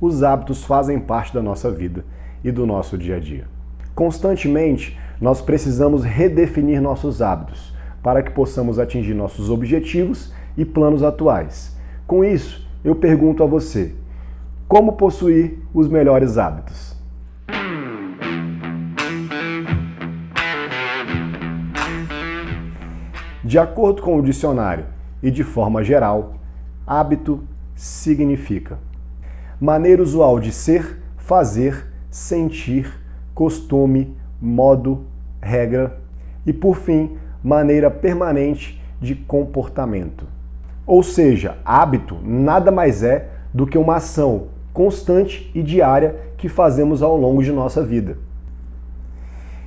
os hábitos fazem parte da nossa vida e do nosso dia a dia. Constantemente, nós precisamos redefinir nossos hábitos para que possamos atingir nossos objetivos e planos atuais. Com isso, eu pergunto a você: como possuir os melhores hábitos? De acordo com o dicionário e de forma geral, hábito significa maneira usual de ser, fazer, sentir, costume, modo, regra e, por fim, maneira permanente de comportamento. Ou seja, hábito nada mais é do que uma ação constante e diária que fazemos ao longo de nossa vida.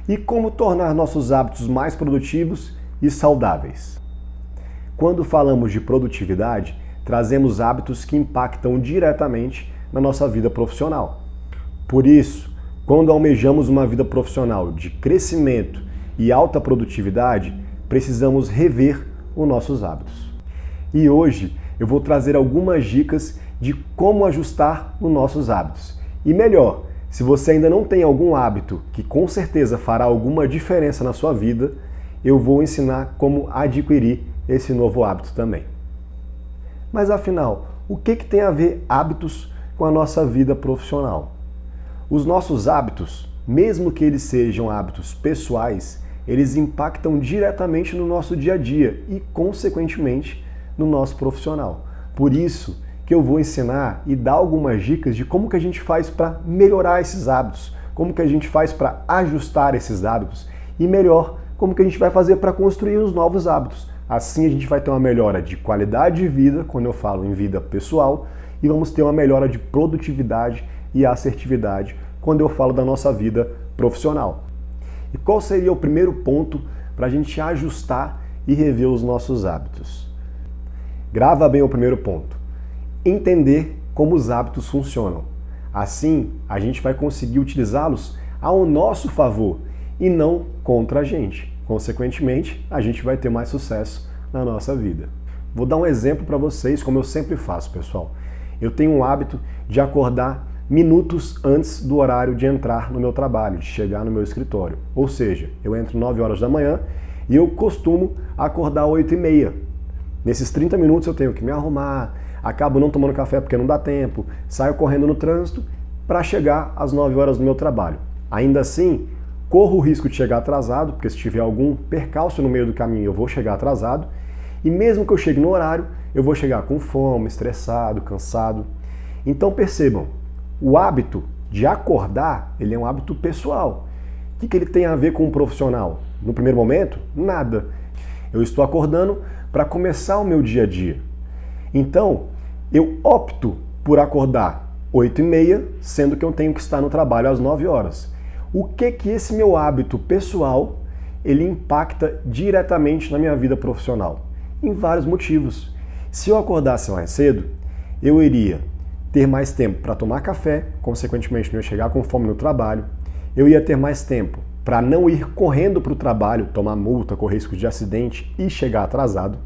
E como tornar nossos hábitos mais produtivos e saudáveis? Quando falamos de produtividade, trazemos hábitos que impactam diretamente na nossa vida profissional. Por isso, quando almejamos uma vida profissional de crescimento e alta produtividade, precisamos rever os nossos hábitos. E hoje eu vou trazer algumas dicas de como ajustar os nossos hábitos. E melhor, se você ainda não tem algum hábito que com certeza fará alguma diferença na sua vida, eu vou ensinar como adquirir esse novo hábito também. Mas afinal, o que tem a ver hábitos com a nossa vida profissional? Os nossos hábitos, mesmo que eles sejam hábitos pessoais, eles impactam diretamente no nosso dia a dia e, consequentemente, no nosso profissional. Por isso que eu vou ensinar e dar algumas dicas de como que a gente faz para melhorar esses hábitos, como que a gente faz para ajustar esses hábitos e, melhor, como que a gente vai fazer para construir os novos hábitos. Assim a gente vai ter uma melhora de qualidade de vida, quando eu falo em vida pessoal, e vamos ter uma melhora de produtividade e assertividade, quando eu falo da nossa vida profissional. E qual seria o primeiro ponto para a gente ajustar e rever os nossos hábitos? Grava bem o primeiro ponto. Entender como os hábitos funcionam. Assim, a gente vai conseguir utilizá-los ao nosso favor e não contra a gente. Consequentemente, a gente vai ter mais sucesso na nossa vida. Vou dar um exemplo para vocês, como eu sempre faço, pessoal. Eu tenho um hábito de acordar minutos antes do horário de entrar no meu trabalho, de chegar no meu escritório. Ou seja, eu entro 9 horas da manhã e eu costumo acordar 8h30. Nesses 30 minutos eu tenho que me arrumar, acabo não tomando café porque não dá tempo, saio correndo no trânsito para chegar às 9 horas do meu trabalho. Ainda assim, corro o risco de chegar atrasado, porque se tiver algum percalço no meio do caminho eu vou chegar atrasado, e mesmo que eu chegue no horário, eu vou chegar com fome, estressado, cansado. Então percebam, o hábito de acordar, ele é um hábito pessoal. O que ele tem a ver com um profissional? No primeiro momento, nada. Eu estou acordando para começar o meu dia a dia. Então, eu opto por acordar 8h30, sendo que eu tenho que estar no trabalho às 9 horas. O que esse meu hábito pessoal, ele impacta diretamente na minha vida profissional? Em vários motivos. Se eu acordasse mais cedo, eu iria ter mais tempo para tomar café, consequentemente não ia chegar com fome no trabalho, eu ia ter mais tempo para não ir correndo para o trabalho, tomar multa, correr risco de acidente e chegar atrasado.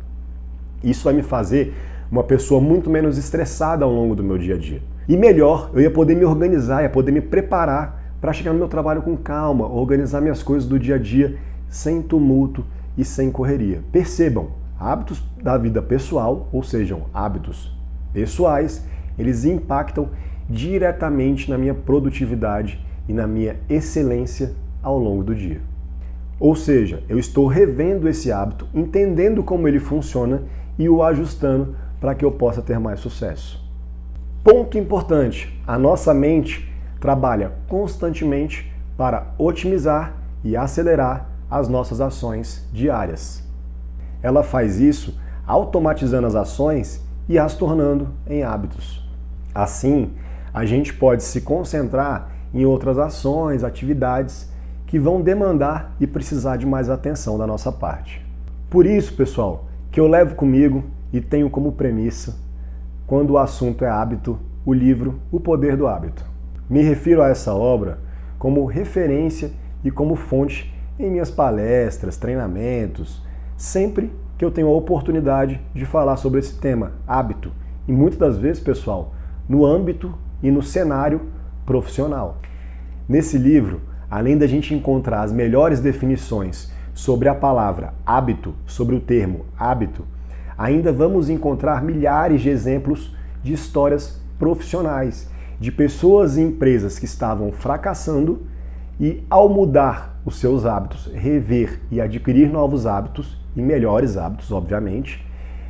Isso vai me fazer uma pessoa muito menos estressada ao longo do meu dia a dia. E melhor, eu ia poder me organizar, ia poder me preparar para chegar no meu trabalho com calma, organizar minhas coisas do dia a dia sem tumulto e sem correria. Percebam, hábitos da vida pessoal, ou sejam, hábitos pessoais, eles impactam diretamente na minha produtividade e na minha excelência ao longo do dia. Ou seja, eu estou revendo esse hábito, entendendo como ele funciona e o ajustando para que eu possa ter mais sucesso. Ponto importante, a nossa mente trabalha constantemente para otimizar e acelerar as nossas ações diárias. Ela faz isso automatizando as ações e as tornando em hábitos. Assim, a gente pode se concentrar em outras ações, atividades que vão demandar e precisar de mais atenção da nossa parte. Por isso, pessoal, que eu levo comigo e tenho como premissa, quando o assunto é hábito, o livro O Poder do Hábito. Me refiro a essa obra como referência e como fonte em minhas palestras, treinamentos, sempre que eu tenho a oportunidade de falar sobre esse tema, hábito. E muitas das vezes, pessoal, no âmbito e no cenário profissional. Nesse livro, além da gente encontrar as melhores definições sobre a palavra hábito, sobre o termo hábito, ainda vamos encontrar milhares de exemplos de histórias profissionais, de pessoas e empresas que estavam fracassando e, ao mudar os seus hábitos, rever e adquirir novos hábitos, e melhores hábitos, obviamente,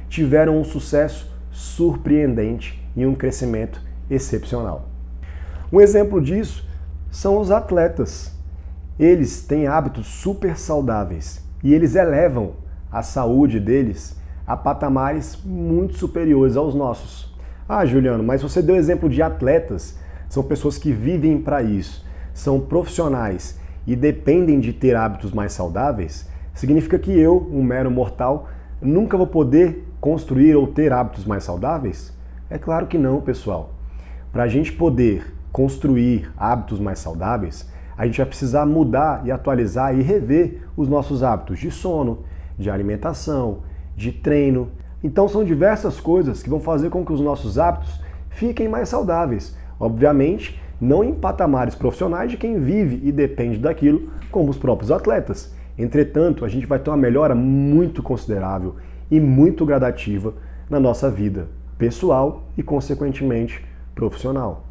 tiveram um sucesso surpreendente e um crescimento excepcional. Um exemplo disso são os atletas. Eles têm hábitos super saudáveis e eles elevam a saúde deles a patamares muito superiores aos nossos. Ah, Juliano, mas você deu exemplo de atletas, são pessoas que vivem para isso, são profissionais e dependem de ter hábitos mais saudáveis? Significa que eu, um mero mortal, nunca vou poder construir ou ter hábitos mais saudáveis? É claro que não, pessoal. Para a gente poder construir hábitos mais saudáveis, a gente vai precisar mudar e atualizar e rever os nossos hábitos de sono, de alimentação, de treino. Então são diversas coisas que vão fazer com que os nossos hábitos fiquem mais saudáveis. Obviamente, não em patamares profissionais de quem vive e depende daquilo, como os próprios atletas. Entretanto, a gente vai ter uma melhora muito considerável e muito gradativa na nossa vida pessoal e, consequentemente, profissional.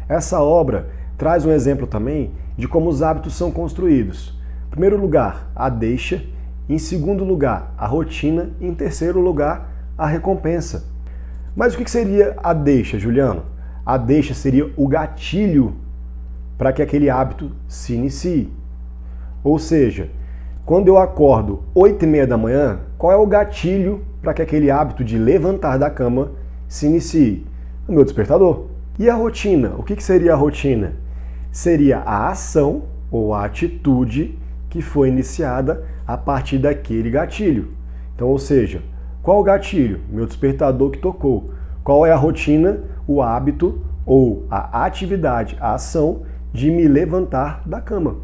Essa obra traz um exemplo também de como os hábitos são construídos. Em primeiro lugar, a deixa. Em segundo lugar, a rotina. E em terceiro lugar, a recompensa. Mas o que seria a deixa, Juliano? A deixa seria o gatilho para que aquele hábito se inicie. Ou seja, quando eu acordo 8h30 da manhã, qual é o gatilho para que aquele hábito de levantar da cama se inicie? O meu despertador. E a rotina? O que seria a rotina? Seria a ação ou a atitude que foi iniciada a partir daquele gatilho. Então, ou seja, qual o gatilho? Meu despertador que tocou. Qual é a rotina? O hábito ou a atividade, a ação de me levantar da cama.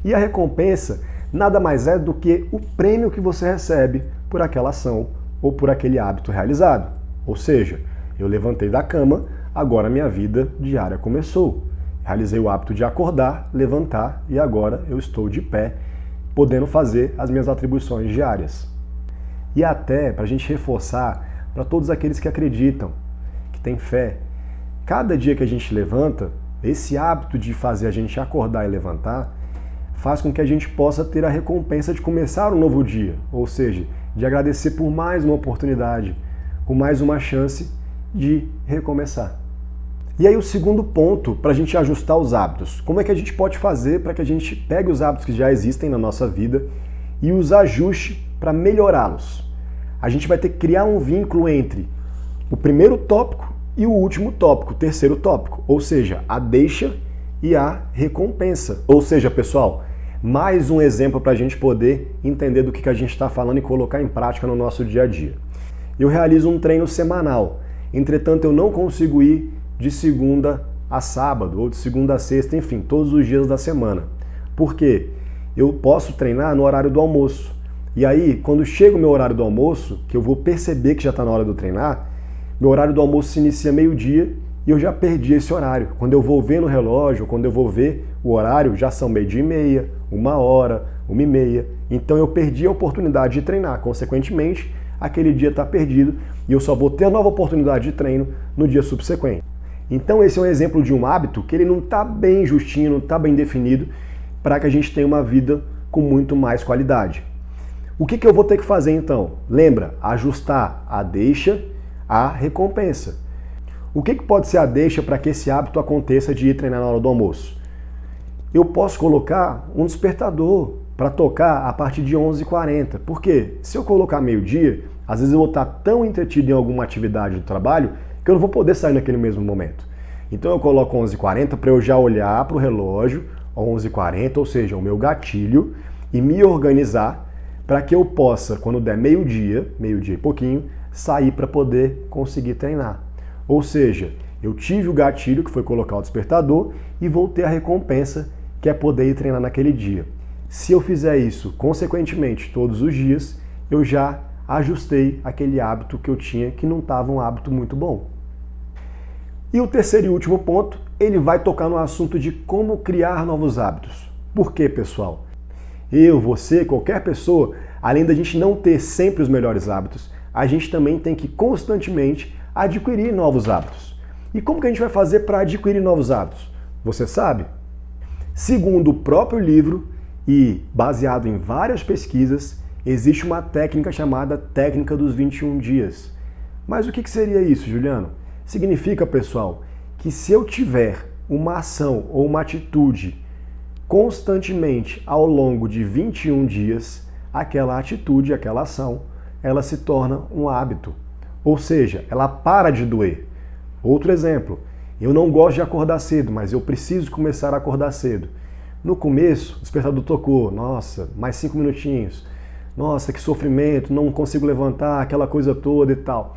E a recompensa nada mais é do que o prêmio que você recebe por aquela ação ou por aquele hábito realizado. Ou seja, eu levantei da cama, agora minha vida diária começou. Realizei o hábito de acordar, levantar e agora eu estou de pé, podendo fazer as minhas atribuições diárias. E até para a gente reforçar para todos aqueles que acreditam, que têm fé, cada dia que a gente levanta, esse hábito de fazer a gente acordar e levantar faz com que a gente possa ter a recompensa de começar um novo dia, ou seja, de agradecer por mais uma oportunidade, por mais uma chance de recomeçar. E aí o segundo ponto para a gente ajustar os hábitos. Como é que a gente pode fazer para que a gente pegue os hábitos que já existem na nossa vida e os ajuste para melhorá-los? A gente vai ter que criar um vínculo entre o primeiro tópico e o último tópico, o terceiro tópico, ou seja, a deixa e a recompensa. Ou seja, pessoal, mais um exemplo para a gente poder entender do que a gente está falando e colocar em prática no nosso dia a dia. Eu realizo um treino semanal, entretanto eu não consigo ir de segunda a sábado ou de segunda a sexta, enfim, todos os dias da semana. Por quê? Eu posso treinar no horário do almoço. E aí, quando chega o meu horário do almoço, que eu vou perceber que já está na hora de eu treinar, meu horário do almoço se inicia meio-dia e eu já perdi esse horário. Quando eu vou ver no relógio, quando eu vou ver o horário, já são 12h30, 1h, 1h30. Então eu perdi a oportunidade de treinar. Consequentemente, aquele dia está perdido e eu só vou ter a nova oportunidade de treino no dia subsequente. Então esse é um exemplo de um hábito que ele não está bem justinho, não está bem definido para que a gente tenha uma vida com muito mais qualidade. O que eu vou ter que fazer então? Lembra, ajustar a deixa à recompensa. O que pode ser a deixa para que esse hábito aconteça de ir treinar na hora do almoço? Eu posso colocar um despertador para tocar a partir de 11h40. Por quê? Se eu colocar meio-dia, às vezes eu vou estar tão entretido em alguma atividade do trabalho que eu não vou poder sair naquele mesmo momento. Então eu coloco 11h40 para eu já olhar para o relógio, 11h40, ou seja, o meu gatilho, e me organizar para que eu possa, quando der meio-dia e pouquinho, sair para poder conseguir treinar. Ou seja, eu tive o gatilho, que foi colocar o despertador, e vou ter a recompensa, que é poder ir treinar naquele dia. Se eu fizer isso, consequentemente, todos os dias, eu já ajustei aquele hábito que eu tinha, que não estava um hábito muito bom. E o terceiro e último ponto, ele vai tocar no assunto de como criar novos hábitos. Por quê, pessoal? Eu, você, qualquer pessoa, além da gente não ter sempre os melhores hábitos, a gente também tem que constantemente adquirir novos hábitos. E como que a gente vai fazer para adquirir novos hábitos? Você sabe? Segundo o próprio livro e baseado em várias pesquisas, existe uma técnica chamada técnica dos 21 dias. Mas o que seria isso, Juliano? Significa, pessoal, que se eu tiver uma ação ou uma atitude constantemente ao longo de 21 dias, aquela atitude, aquela ação, ela se torna um hábito. Ou seja, ela para de doer. Outro exemplo, eu não gosto de acordar cedo, mas eu preciso começar a acordar cedo. No começo, o despertador tocou, nossa, mais 5 minutinhos. Nossa, que sofrimento, não consigo levantar, aquela coisa toda e tal.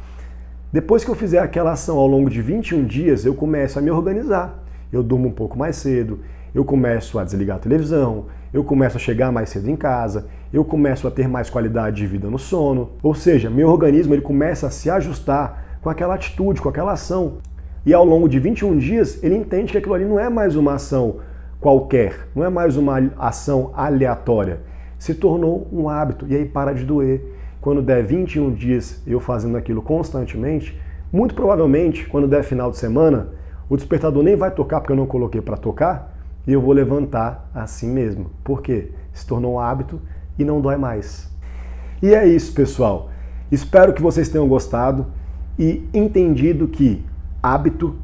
Depois que eu fizer aquela ação ao longo de 21 dias, eu começo a me organizar. Eu durmo um pouco mais cedo, eu começo a desligar a televisão, eu começo a chegar mais cedo em casa, eu começo a ter mais qualidade de vida no sono. Ou seja, meu organismo ele começa a se ajustar com aquela atitude, com aquela ação. E ao longo de 21 dias, ele entende que aquilo ali não é mais uma ação qualquer, não é mais uma ação aleatória. Se tornou um hábito e aí para de doer. Quando der 21 dias eu fazendo aquilo constantemente, muito provavelmente, quando der final de semana, o despertador nem vai tocar porque eu não coloquei para tocar e eu vou levantar assim mesmo. Por quê? Se tornou um hábito e não dói mais. E é isso, pessoal. Espero que vocês tenham gostado e entendido que hábito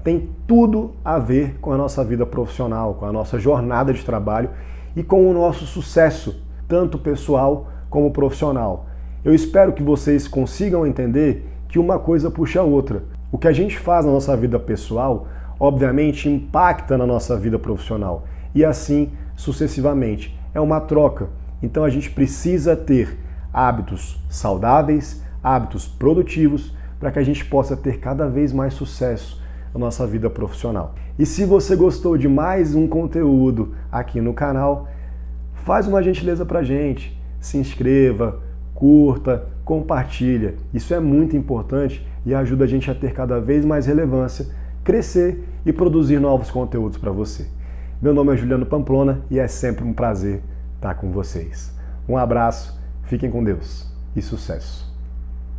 tem tudo a ver com a nossa vida profissional, com a nossa jornada de trabalho e com o nosso sucesso, tanto pessoal como profissional. Eu espero que vocês consigam entender que uma coisa puxa a outra. O que a gente faz na nossa vida pessoal, obviamente, impacta na nossa vida profissional. E assim, sucessivamente. É uma troca. Então a gente precisa ter hábitos saudáveis, hábitos produtivos, para que a gente possa ter cada vez mais sucesso na nossa vida profissional. E se você gostou de mais um conteúdo aqui no canal, faz uma gentileza pra gente. Se inscreva, curta, compartilha. Isso é muito importante e ajuda a gente a ter cada vez mais relevância, crescer e produzir novos conteúdos para você. Meu nome é Juliano Pamplona e é sempre um prazer estar com vocês. Um abraço, fiquem com Deus e sucesso!